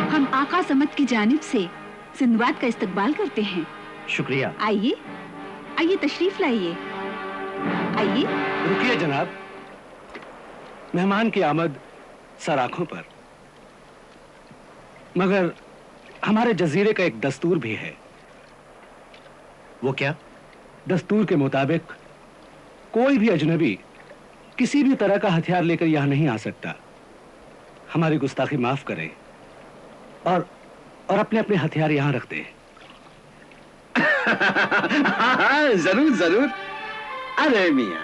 हम आका समत की जानिब से सिंदबाद का इस्तकबाल करते हैं। शुक्रिया। आइए आइए, तशरीफ लाइए, आइए। रुकिए जनाब, मेहमान की आमद सर आंखों पर, मगर हमारे जजीरे का एक दस्तूर भी है। वो क्या? दस्तूर के मुताबिक कोई भी अजनबी किसी भी तरह का हथियार लेकर यहां नहीं आ सकता। हमारी गुस्ताखी माफ करें और अपने अपने हथियार यहां रख दें। हाँ, जरूर जरूर। अरे मियां,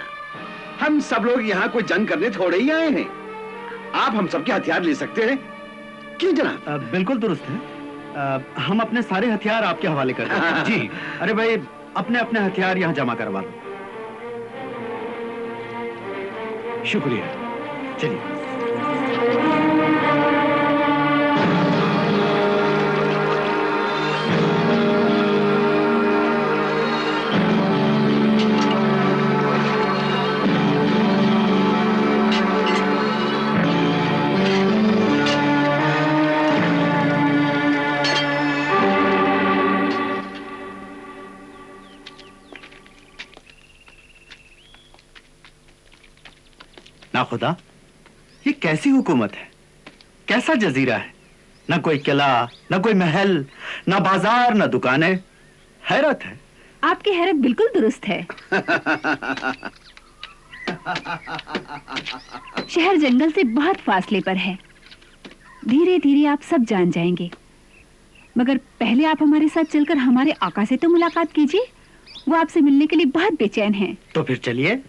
हम सब लोग यहाँ कोई जंग करने थोड़े ही आए हैं। आप हम सबके हथियार ले सकते हैं, क्यों जनाब? बिल्कुल दुरुस्त है। हम अपने सारे हथियार आपके हवाले कर दें। जी। अरे भाई, अपने अपने हथियार यहाँ जमा करवा दो। शुक्रिया। चलिए। ना खुदा, ये कैसी हुकूमत है? कैसा जजीरा है? ना कोई किला, ना कोई महल, ना बाजार, ना दुकानें। हैरत है। आपकी हैरत बिल्कुल दुरुस्त है। शहर जंगल से बहुत फासले पर है। धीरे धीरे आप सब जान जाएंगे, मगर पहले आप हमारे साथ चलकर हमारे आका से तो मुलाकात कीजिए। वो आपसे मिलने के लिए बहुत बेचैन हैं। तो फिर चलिए,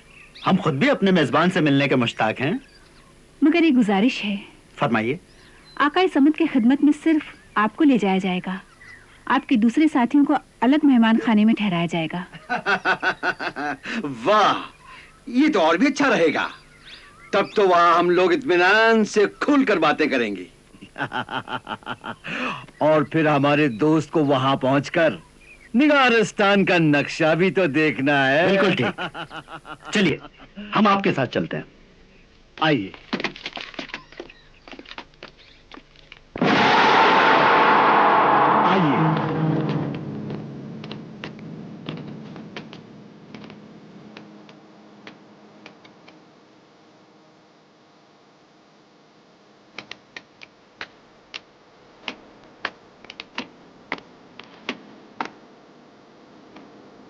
हम खुद भी अपने मेजबान से मिलने के मुश्ताक हैं। मगर एक गुजारिश है। फरमाइए। आका समत की खिदमत में सिर्फ आपको ले जाया जाएगा। आपके दूसरे साथियों को अलग मेहमान खाने में ठहराया जाएगा। वाह, ये तो और भी अच्छा रहेगा। तब तो वहां हम लोग इत्मीनान से खुलकर बातें करेंगे। और फिर हमारे दोस्त को वहां पहुंचकर निगारिस्तान का नक्शा भी तो देखना है। बिल्कुल ठीक। चलिए, हम आपके साथ चलते हैं। आइए। आइए।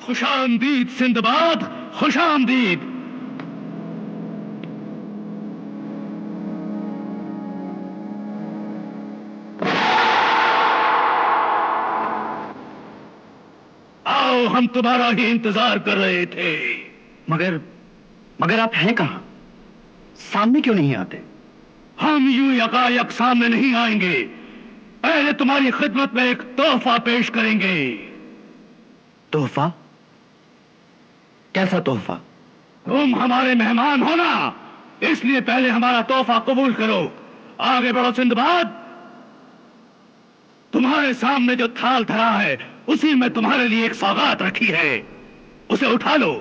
खुशामदीद सिंदबाद, खुशामदीद। आओ, हम तुम्हारा ही इंतजार कर रहे थे। मगर आप हैं कहां? सामने क्यों नहीं आते? हम यूं यकायक सामने नहीं आएंगे। पहले तुम्हारी खिदमत में एक तोहफा पेश करेंगे। तोहफा? कैसा तोहफा? तुम हमारे मेहमान हो ना, इसलिए पहले हमारा तोहफा कबूल करो। आगे बढ़ो सिंदबाद। तुम्हारे सामने जो थाल धरा है, उसी में तुम्हारे लिए एक सौगात रखी है। उसे उठा लो।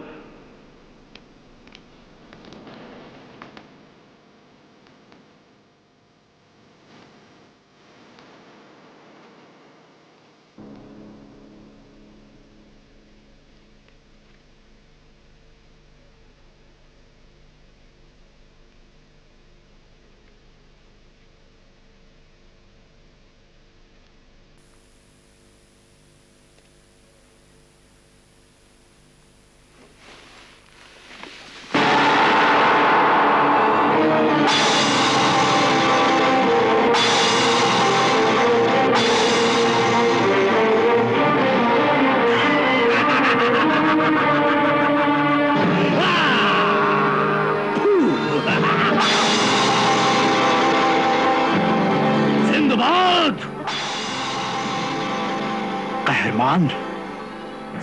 कहरमान।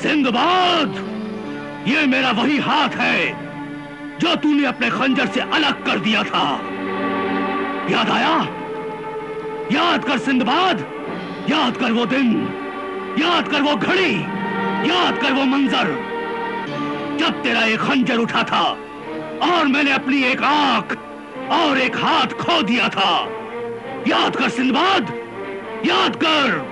सिंदबाद, ये मेरा वही हाथ है जो तूने अपने खंजर से अलग कर दिया था। याद आया? याद कर सिंदबाद। याद कर वो दिन, याद कर वो घड़ी, याद कर वो मंजर जब तेरा एक खंजर उठा था और मैंने अपनी एक आंख और एक हाथ खो दिया था। याद कर सिंदबाद, याद कर।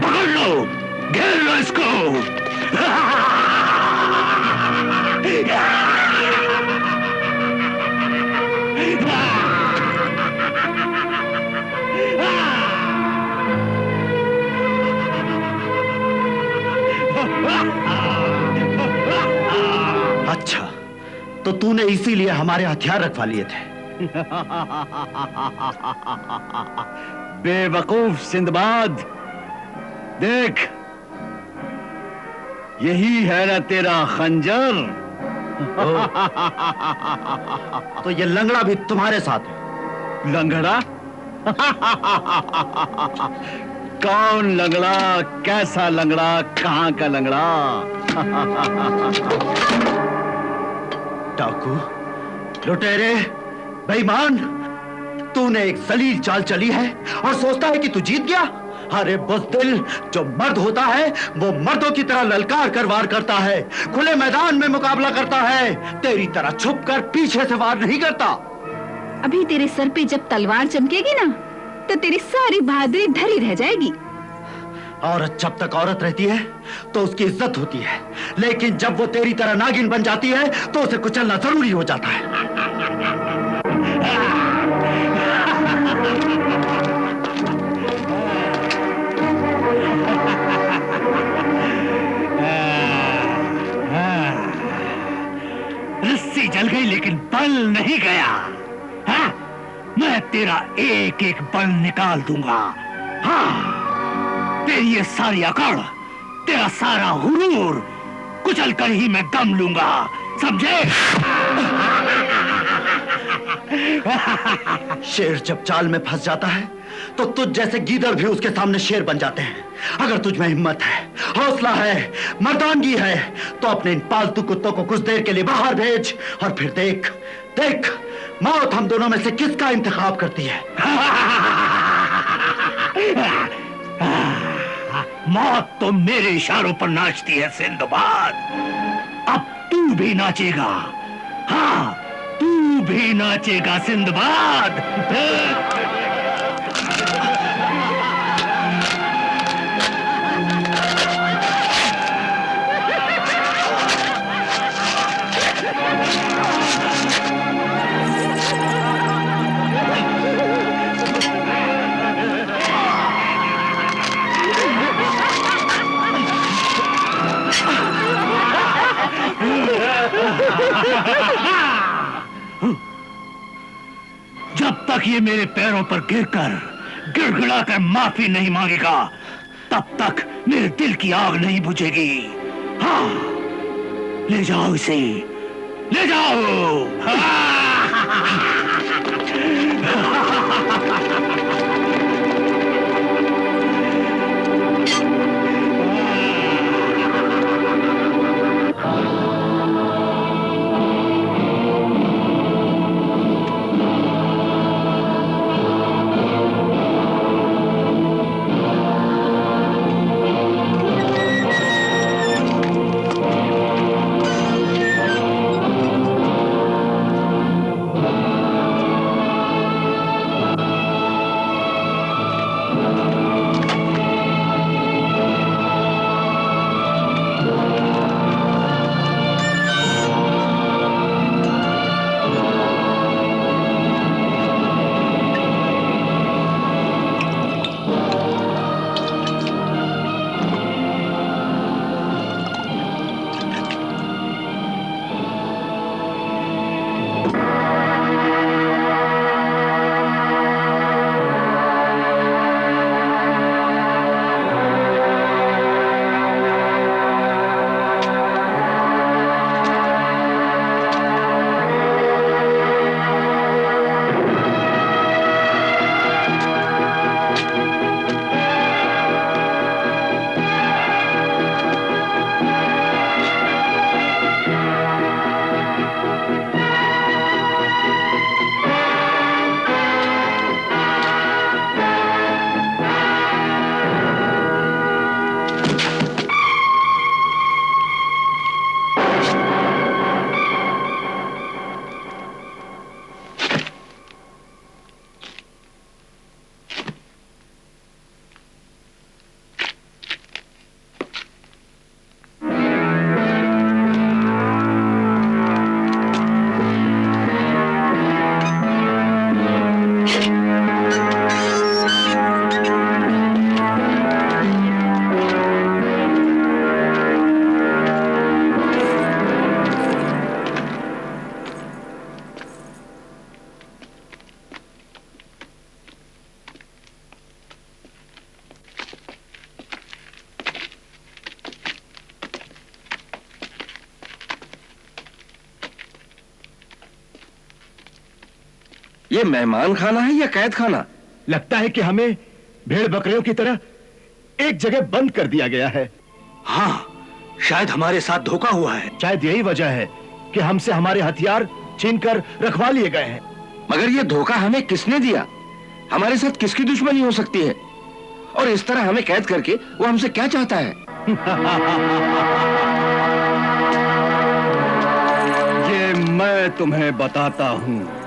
पकड़ लो, घेर लो इसको। अच्छा, तो तूने इसीलिए हमारे हथियार रखवा लिए थे। बेवकूफ सिंदबाद, देख यही है ना तेरा खंजर। तो ये लंगड़ा भी तुम्हारे साथ है? लंगड़ा? कौन लंगड़ा, कैसा लंगड़ा, कहां का लंगड़ा? डाकू, लुटेरे, बेईमान, तूने एक जलील चाल चली है और सोचता है कि तू जीत गया। अरे बुज़दिल, जो मर्द होता है वो मर्दों की तरह ललकार कर वार करता है, खुले मैदान में मुकाबला करता है, तेरी तरह छुपकर पीछे से वार नहीं करता। अभी तेरे सर पे जब तलवार चमकेगी ना, तो तेरी सारी बहादुरी धरी रह जाएगी। औरत जब तक औरत रहती है तो उसकी इज्जत होती है, लेकिन जब वो तेरी तरह नागिन बन जाती है तो उसे कुचलना जरूरी हो जाता है। रस्सी जल गई लेकिन बल नहीं गया। हाँ? मैं तेरा एक एक बल निकाल दूंगा। हाँ, तेरी ये सारी अकड़, तेरा सारा हुरूर कुचल कर ही मैं दम लूंगा, समझे? शेर जब चाल में फंस जाता है तो तुझ जैसे गीदड़ भी उसके सामने शेर बन जाते हैं। अगर तुझ में हिम्मत है, हौसला है, मर्दानगी है, तो अपने इन पालतू कुत्तों को कुछ देर के लिए बाहर भेज और फिर देख देख मौत हम दोनों में से किसका इंतखाब करती है। मौत तो मेरे इशारों पर नाचती है सिंदबाद। अब तू भी नाचेगा। हाँ, तू भी नाचेगा सिंदबाद। जब तक ये मेरे पैरों पर गिरकर गिड़गिड़ाकर माफी नहीं मांगेगा, तब तक मेरे दिल की आग नहीं बुझेगी। हाँ, ले जाओ इसे, ले जाओ। ये मेहमान खाना है या कैद खाना? लगता है कि हमें भेड़ बकरियों की तरह एक जगह बंद कर दिया गया है। हाँ, शायद हमारे साथ धोखा हुआ है। शायद यही वजह है कि हमसे हमारे हथियार छीनकर रखवा लिए गए हैं। मगर ये धोखा हमें किसने दिया? हमारे साथ किसकी दुश्मनी हो सकती है? और इस तरह हमें कैद करके वो हमसे क्या चाहता है? ये मैं तुम्हें बताता हूं।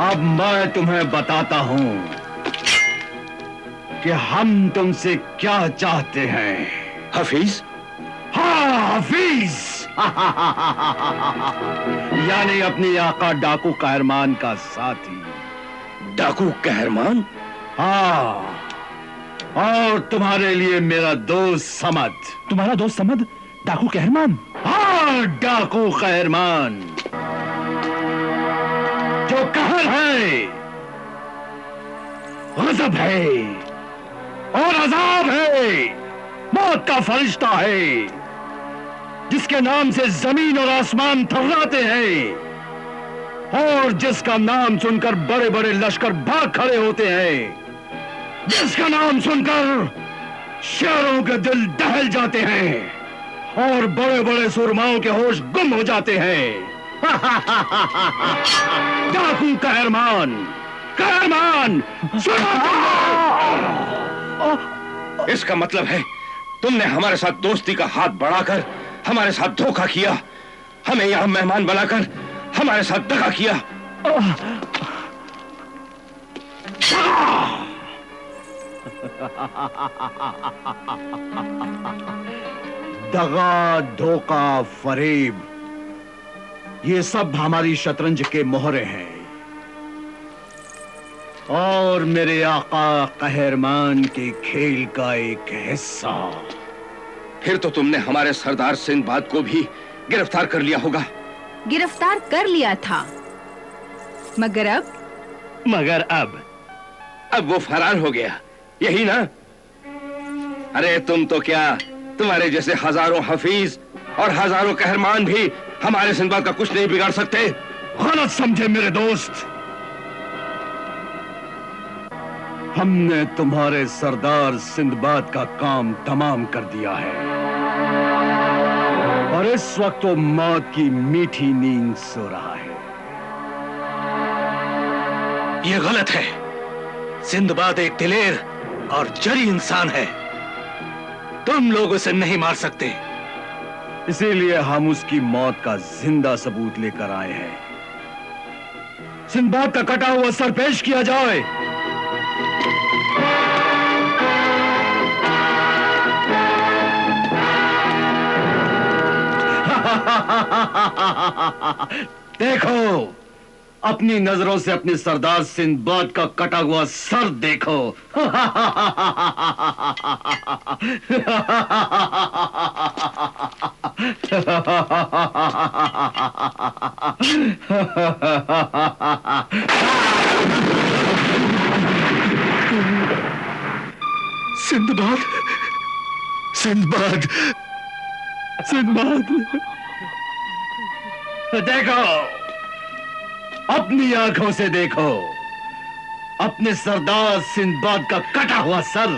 अब मैं तुम्हें बताता हूं कि हम तुमसे क्या चाहते हैं। हफीज? हाँ, हफीज। यानी अपनी आका डाकू कहरमान का साथी। डाकू कहरमान? हाँ, और तुम्हारे लिए मेरा दोस्त समद। तुम्हारा दोस्त समद डाकू कहरमान? हाँ, डाकू कहरमान, जो कहर है, गजब है और अजाब है, मौत का फरिश्ता है, जिसके नाम से जमीन और आसमान थर्राते हैं और जिसका नाम सुनकर बड़े बड़े लश्कर भाग खड़े होते हैं, जिसका नाम सुनकर शेरों के दिल दहल जाते हैं और बड़े बड़े सुरमाओं के होश गुम हो जाते हैं। डाकू कहरमान, कहरमान, इसका मतलब है तुमने हमारे साथ दोस्ती का हाथ बढ़ाकर हमारे साथ धोखा किया, हमें यहां मेहमान बनाकर हमारे साथ दगा किया। दगा, धोखा, फरेब, ये सब हमारी शतरंज के मोहरे हैं और मेरे आका कहरमान के खेल का एक हिस्सा। फिर तो तुमने हमारे सरदार सिंदबाद को भी गिरफ्तार कर लिया होगा। गिरफ्तार कर लिया था, मगर अब वो फरार हो गया, यही ना? अरे तुम तो क्या, तुम्हारे जैसे हजारों हफीज और हजारों कहरमान भी हमारे सिंदबाद का कुछ नहीं बिगाड़ सकते। गलत समझे मेरे दोस्त, हमने तुम्हारे सरदार सिंदबाद का काम तमाम कर दिया है और इस वक्त वो मौत की मीठी नींद सो रहा है। ये गलत है। सिंदबाद एक दिलेर और जरी इंसान है, तुम लोग उसे नहीं मार सकते। इसीलिए हम उसकी मौत का जिंदा सबूत लेकर आए हैं। सिंदबाद का कटा हुआ सर पेश किया जाए। देखो, अपनी नजरों से अपने सरदार सिंदबाद का कटा हुआ सर देखो। Sinbad, Sinbad, Sinbad. देखो, अपनी आंखों से देखो, अपने सरदार सिंदबाद का कटा हुआ सर।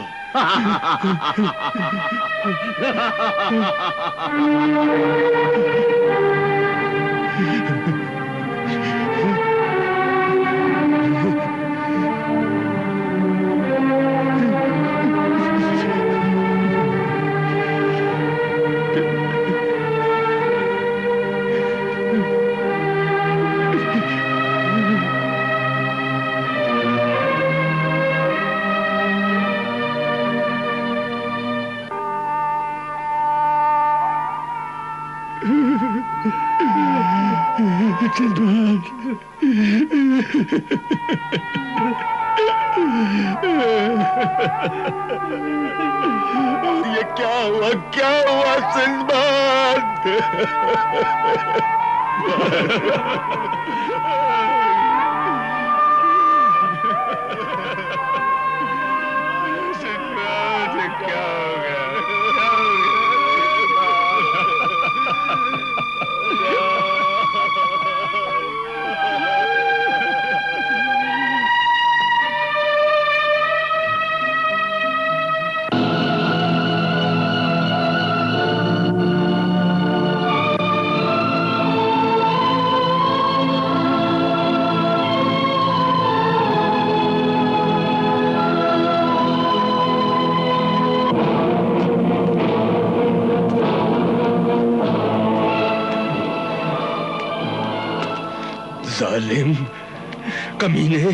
ये क्या हुआ, क्या हुआ सिंदबाद? सिंदबाद, क्या हो गया? जालिम, कमीने,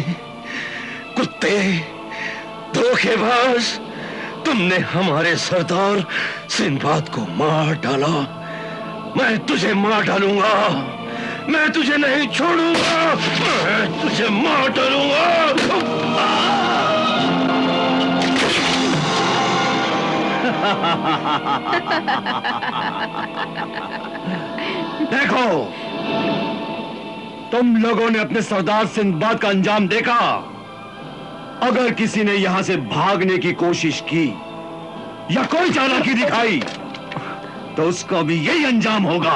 कुत्ते, धोखेबाज, तुमने हमारे सरदार सिंबाद को मार डाला। मैं तुझे मार डालूंगा, मैं तुझे नहीं छोड़ूंगा, मैं तुझे मार डालूंगा। देखो, तुम लोगों ने अपने सरदार सिंबाद का अंजाम देखा। अगर किसी ने यहां से भागने की कोशिश की या कोई चालाकी दिखाई तो उसका भी यही अंजाम होगा,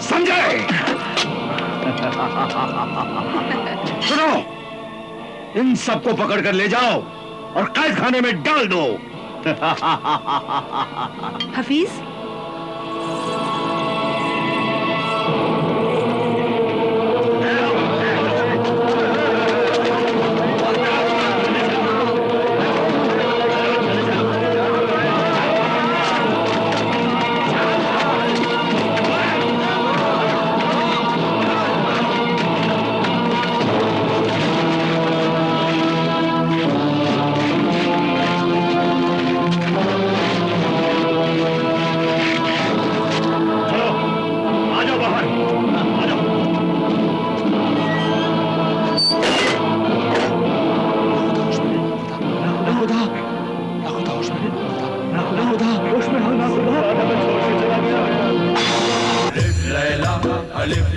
समझे? सुनो, इन सबको पकड़कर ले जाओ और कैद खाने में डाल दो। हफीज,